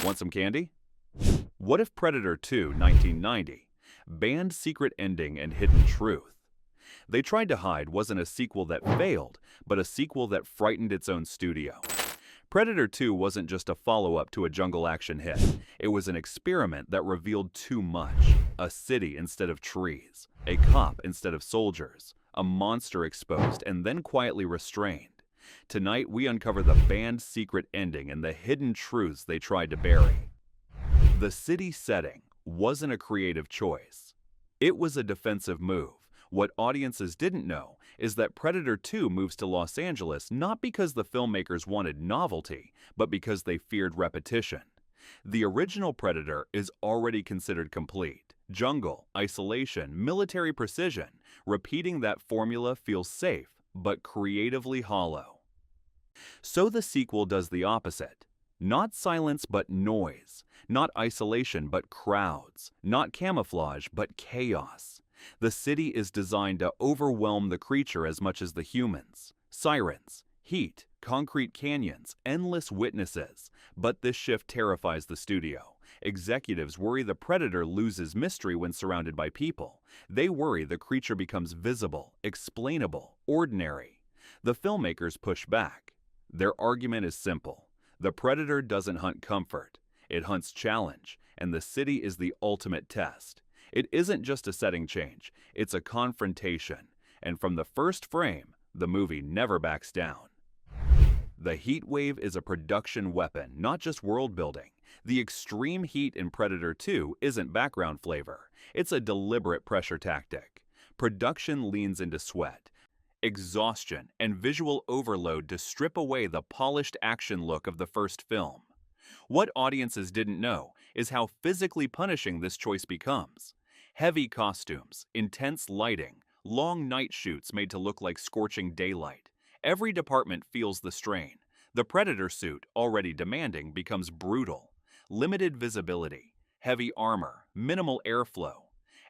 Want some candy? What if Predator 2, 1990, banned secret ending and hidden truth? They Tried to Hide wasn't a sequel that failed, but a sequel that frightened its own studio. Predator 2 wasn't just a follow-up to a jungle action hit. It was an experiment that revealed too much. A city instead of trees, a cop instead of soldiers, a monster exposed and then quietly restrained. Tonight, we uncover the banned secret ending and the hidden truths they tried to bury. The city setting wasn't a creative choice. It was a defensive move. What audiences didn't know is that Predator 2 moves to Los Angeles not because the filmmakers wanted novelty, but because they feared repetition. The original Predator is already considered complete. Jungle, isolation, military precision. Repeating that formula feels safe, but creatively hollow. So the sequel does the opposite. Not silence but noise. Not isolation but crowds. Not camouflage but chaos. The city is designed to overwhelm the creature as much as the humans. Sirens, heat, concrete canyons, endless witnesses. But this shift terrifies the studio. Executives worry the Predator loses mystery when surrounded by people. They worry the creature becomes visible, explainable, ordinary. The filmmakers push back. Their argument is simple. The Predator doesn't hunt comfort. It hunts challenge, and the city is the ultimate test. It isn't just a setting change, it's a confrontation. And from the first frame, the movie never backs down. The heatwave is a production weapon, not just world building. The extreme heat in Predator 2 isn't background flavor. It's a deliberate pressure tactic. Production leans into sweat, exhaustion, and visual overload to strip away the polished action look of the first film. What audiences didn't know is how physically punishing this choice becomes. Heavy costumes, intense lighting, long night shoots made to look like scorching daylight. Every department feels the strain. The Predator suit, already demanding, becomes brutal. Limited visibility, heavy armor, minimal airflow.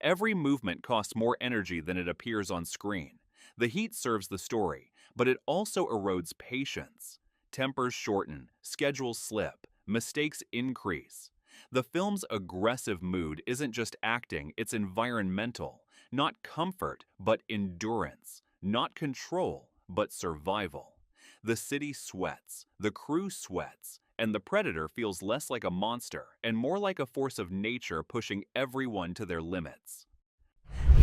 Every movement costs more energy than it appears on screen. The heat serves the story, but it also erodes patience. Tempers shorten, schedules slip, mistakes increase. The film's aggressive mood isn't just acting, it's environmental. Not comfort, but endurance. Not control, but survival. The city sweats, the crew sweats, and the Predator feels less like a monster and more like a force of nature pushing everyone to their limits.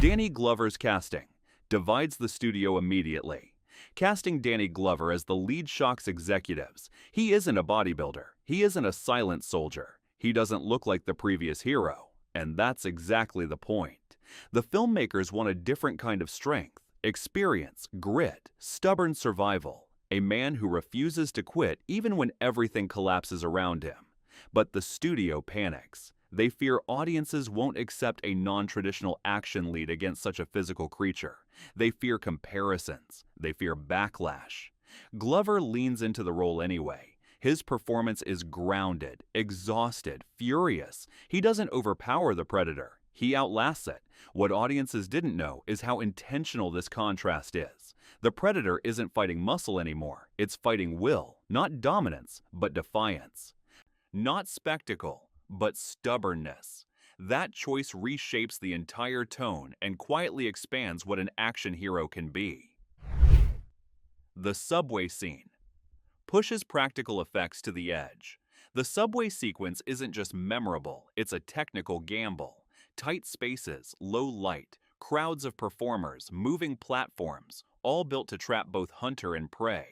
Danny Glover's casting divides the studio immediately. Casting Danny Glover as the lead shocks executives. He isn't a bodybuilder. He isn't a silent soldier. He doesn't look like the previous hero. And that's exactly the point. The filmmakers want a different kind of strength, experience, grit, stubborn survival. A man who refuses to quit even when everything collapses around him. But the studio panics. They fear audiences won't accept a non-traditional action lead against such a physical creature. They fear comparisons. They fear backlash. Glover leans into the role anyway. His performance is grounded, exhausted, furious. He doesn't overpower the Predator. He outlasts it. What audiences didn't know is how intentional this contrast is. The Predator isn't fighting muscle anymore. It's fighting will, not dominance, but defiance. Not spectacle, but stubbornness. That choice reshapes the entire tone and quietly expands what an action hero can be. The subway scene pushes practical effects to the edge. The subway sequence isn't just memorable, it's a technical gamble. Tight spaces, low light, crowds of performers, moving platforms, all built to trap both hunter and prey.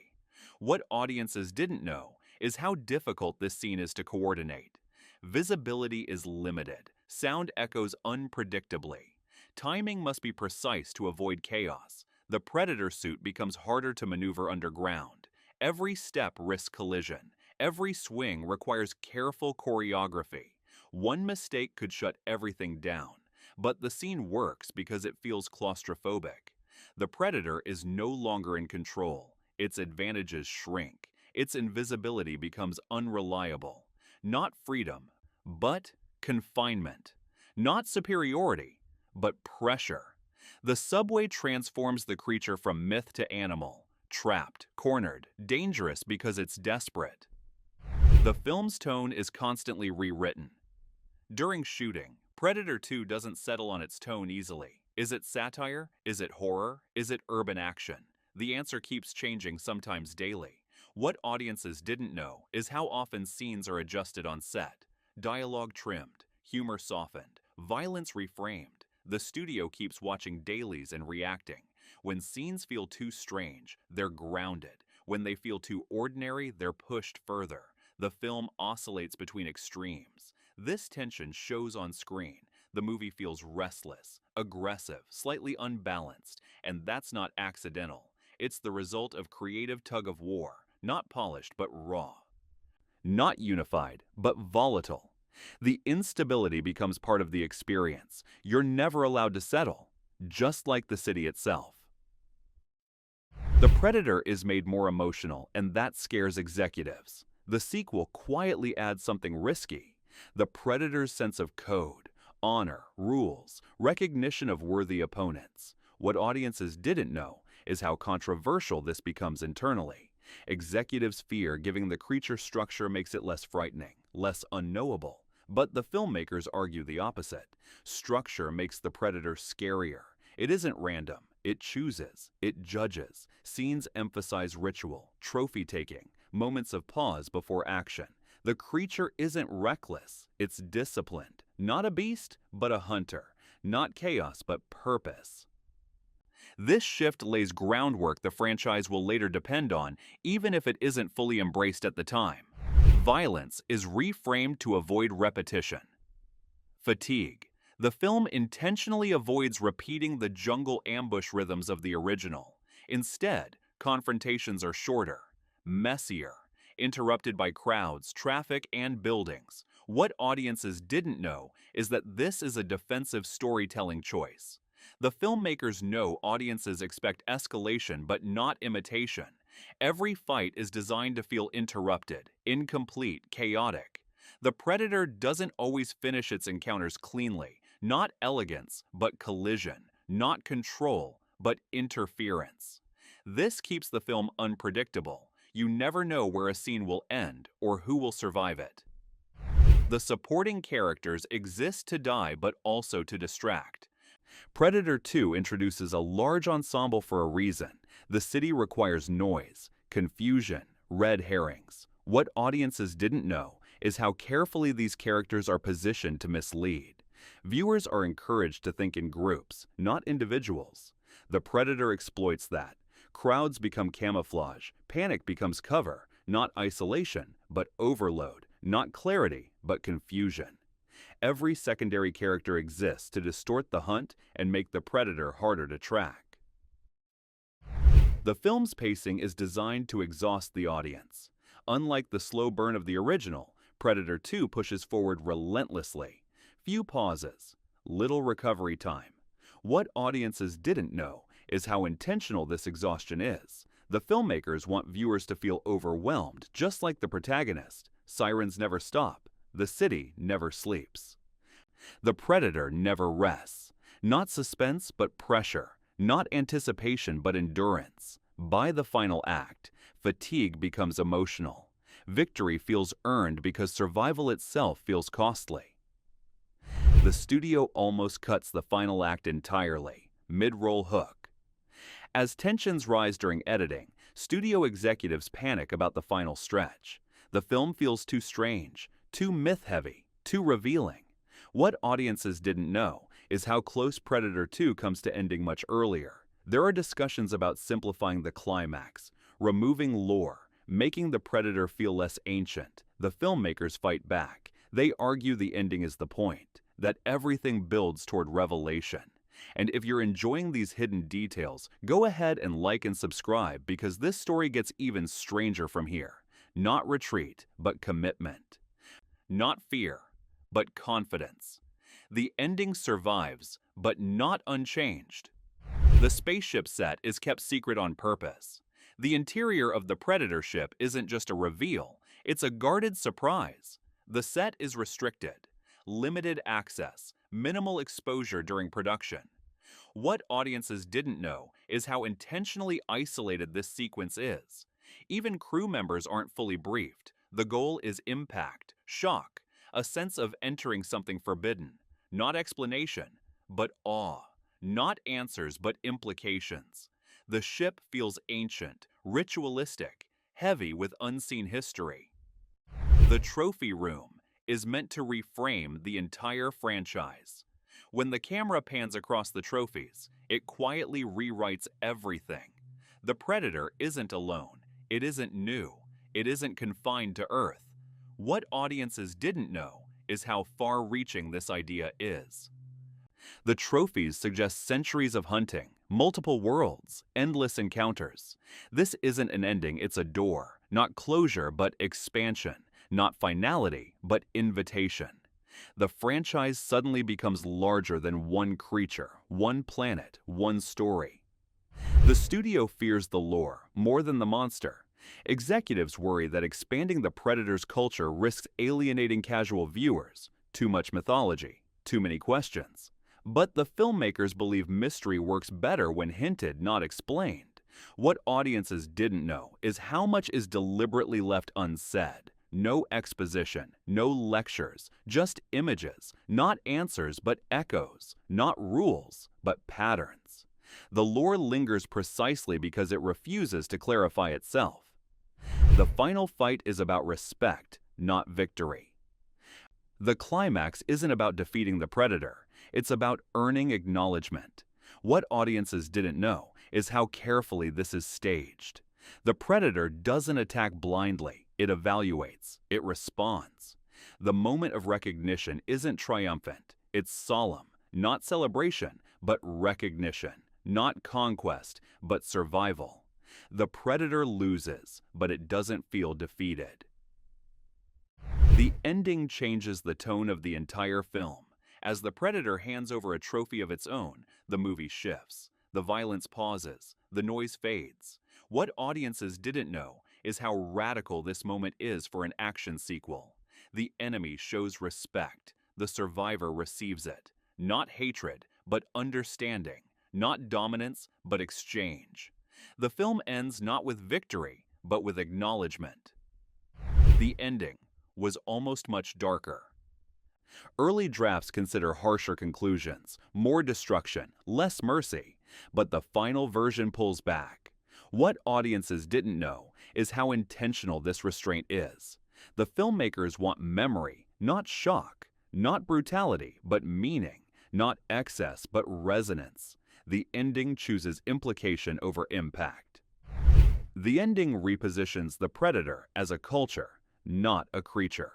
What audiences didn't know is how difficult this scene is to coordinate. Visibility is limited. Sound echoes unpredictably. Timing must be precise to avoid chaos. The Predator suit becomes harder to maneuver underground. Every step risks collision. Every swing requires careful choreography. One mistake could shut everything down. But the scene works because it feels claustrophobic. The Predator is no longer in control. Its advantages shrink. Its invisibility becomes unreliable. Not freedom, but confinement. Not superiority, but pressure. The subway transforms the creature from myth to animal. Trapped, cornered, dangerous because it's desperate. The film's tone is constantly rewritten. During shooting, Predator 2 doesn't settle on its tone easily. Is it satire? Is it horror? Is it urban action? The answer keeps changing, sometimes daily. What audiences didn't know is how often scenes are adjusted on set. Dialogue trimmed, humor softened, violence reframed. The studio keeps watching dailies and reacting. When scenes feel too strange, they're grounded. When they feel too ordinary, they're pushed further. The film oscillates between extremes. This tension shows on screen. The movie feels restless, aggressive, slightly unbalanced, and that's not accidental. It's the result of creative tug-of-war, not polished but raw. Not unified, but volatile. The instability becomes part of the experience. You're never allowed to settle, just like the city itself. The Predator is made more emotional, and that scares executives. The sequel quietly adds something risky. The Predator's sense of code, honor, rules, recognition of worthy opponents. What audiences didn't know is how controversial this becomes internally. Executives fear giving the creature structure makes it less frightening, less unknowable. But the filmmakers argue the opposite. Structure makes the Predator scarier. It isn't random. It chooses. It judges. Scenes emphasize ritual, trophy-taking, moments of pause before action. The creature isn't reckless. It's disciplined. Not a beast, but a hunter. Not chaos, but purpose. This shift lays groundwork the franchise will later depend on, even if it isn't fully embraced at the time. Violence is reframed to avoid repetition. Fatigue. The film intentionally avoids repeating the jungle ambush rhythms of the original. Instead, confrontations are shorter, messier, interrupted by crowds, traffic, and buildings. What audiences didn't know is that this is a defensive storytelling choice. The filmmakers know audiences expect escalation but not imitation. Every fight is designed to feel interrupted, incomplete, chaotic. The Predator doesn't always finish its encounters cleanly. Not elegance, but collision. Not control, but interference. This keeps the film unpredictable. You never know where a scene will end or who will survive it. The supporting characters exist to die but also to distract. Predator 2 introduces a large ensemble for a reason. The city requires noise, confusion, red herrings. What audiences didn't know is how carefully these characters are positioned to mislead. Viewers are encouraged to think in groups, not individuals. The Predator exploits that. Crowds become camouflage, panic becomes cover, not isolation, but overload, not clarity, but confusion. Every secondary character exists to distort the hunt and make the Predator harder to track. The film's pacing is designed to exhaust the audience. Unlike the slow burn of the original, Predator 2 pushes forward relentlessly. Few pauses, little recovery time. What audiences didn't know is how intentional this exhaustion is. The filmmakers want viewers to feel overwhelmed, just like the protagonist. Sirens never stop. The city never sleeps. The Predator never rests. Not suspense, but pressure. Not anticipation, but endurance. By the final act, fatigue becomes emotional. Victory feels earned because survival itself feels costly. The studio almost cuts the final act entirely, mid-roll hook. As tensions rise during editing, studio executives panic about the final stretch. The film feels too strange, too myth-heavy, too revealing. What audiences didn't know is how close Predator 2 comes to ending much earlier. There are discussions about simplifying the climax, removing lore, making the Predator feel less ancient. The filmmakers fight back. They argue the ending is the point, that everything builds toward revelation. And if you're enjoying these hidden details, go ahead and like and subscribe because this story gets even stranger from here. Not retreat, but commitment. Not fear, but confidence. The ending survives, but not unchanged. The spaceship set is kept secret on purpose. The interior of the Predator ship isn't just a reveal, it's a guarded surprise. The set is restricted. Limited access, minimal exposure during production. What audiences didn't know is how intentionally isolated this sequence is. Even crew members aren't fully briefed. The goal is impact, shock, a sense of entering something forbidden, not explanation, but awe, not answers, but implications. The ship feels ancient, ritualistic, heavy with unseen history. The trophy room is meant to reframe the entire franchise. When the camera pans across the trophies, it quietly rewrites everything. The Predator isn't alone, it isn't new, it isn't confined to Earth. What audiences didn't know is how far-reaching this idea is. The trophies suggest centuries of hunting, multiple worlds, endless encounters. This isn't an ending, it's a door, not closure but expansion, not finality but invitation. The franchise suddenly becomes larger than one creature, one planet, one story. The studio fears the lore more than the monster. Executives worry that expanding the Predator's culture risks alienating casual viewers. Too much mythology, too many questions. But the filmmakers believe mystery works better when hinted, not explained. What audiences didn't know is how much is deliberately left unsaid. No exposition, no lectures, just images, not answers but echoes, not rules but patterns. The lore lingers precisely because it refuses to clarify itself. The final fight is about respect, not victory. The climax isn't about defeating the Predator, it's about earning acknowledgement. What audiences didn't know is how carefully this is staged. The Predator doesn't attack blindly, it evaluates, it responds. The moment of recognition isn't triumphant, it's solemn, not celebration, but recognition, not conquest, but survival. The Predator loses, but it doesn't feel defeated. The ending changes the tone of the entire film. As the Predator hands over a trophy of its own, the movie shifts. The violence pauses, the noise fades. What audiences didn't know is how radical this moment is for an action sequel. The enemy shows respect, the survivor receives it. Not hatred, but understanding. Not dominance, but exchange. The film ends not with victory, but with acknowledgement. The ending was almost much darker. Early drafts consider harsher conclusions, more destruction, less mercy, but the final version pulls back. What audiences didn't know is how intentional this restraint is. The filmmakers want memory, not shock, not brutality, but meaning, not excess, but resonance. The ending chooses implication over impact. The ending repositions the Predator as a culture, not a creature.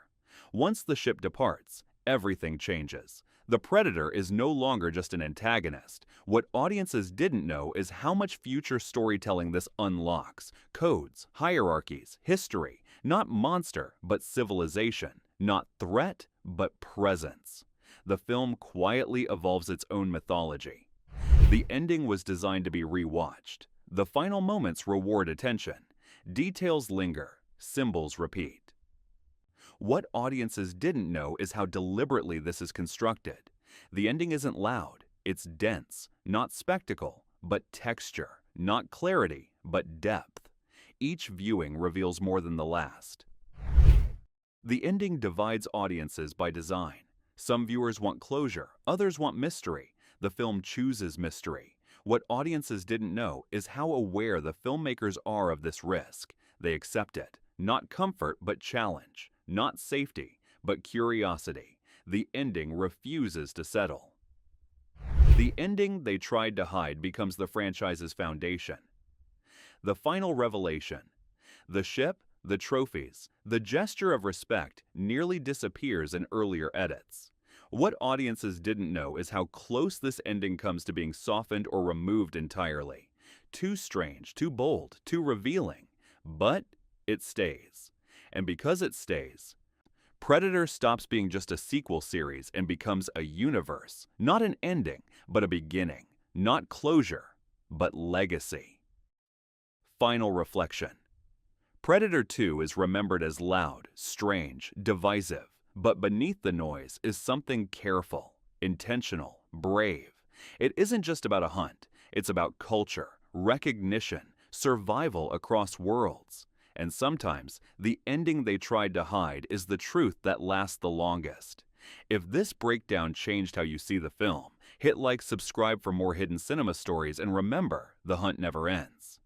Once the ship departs, everything changes. The Predator is no longer just an antagonist. What audiences didn't know is how much future storytelling this unlocks. Codes, hierarchies, history, not monster, but civilization. Not threat, but presence. The film quietly evolves its own mythology. The ending was designed to be rewatched. The final moments reward attention. Details linger, symbols repeat. What audiences didn't know is how deliberately this is constructed. The ending isn't loud, it's dense, not spectacle, but texture, not clarity, but depth. Each viewing reveals more than the last. The ending divides audiences by design. Some viewers want closure, others want mystery. The film chooses mystery. What audiences didn't know is how aware the filmmakers are of this risk. They accept it, not comfort but challenge. Not safety, but curiosity. The ending refuses to settle. The ending they tried to hide becomes the franchise's foundation. The final revelation. The ship, the trophies, the gesture of respect nearly disappears in earlier edits. What audiences didn't know is how close this ending comes to being softened or removed entirely. Too strange, too bold, too revealing. But it stays. And because it stays, Predator stops being just a sequel series and becomes a universe. Not an ending, but a beginning. Not closure, but legacy. Final reflection. Predator 2 is remembered as loud, strange, divisive, but beneath the noise is something careful, intentional, brave. It isn't just about a hunt, it's about culture, recognition, survival across worlds. And sometimes, the ending they tried to hide is the truth that lasts the longest. If this breakdown changed how you see the film, hit like, subscribe for more hidden cinema stories, and remember, the hunt never ends.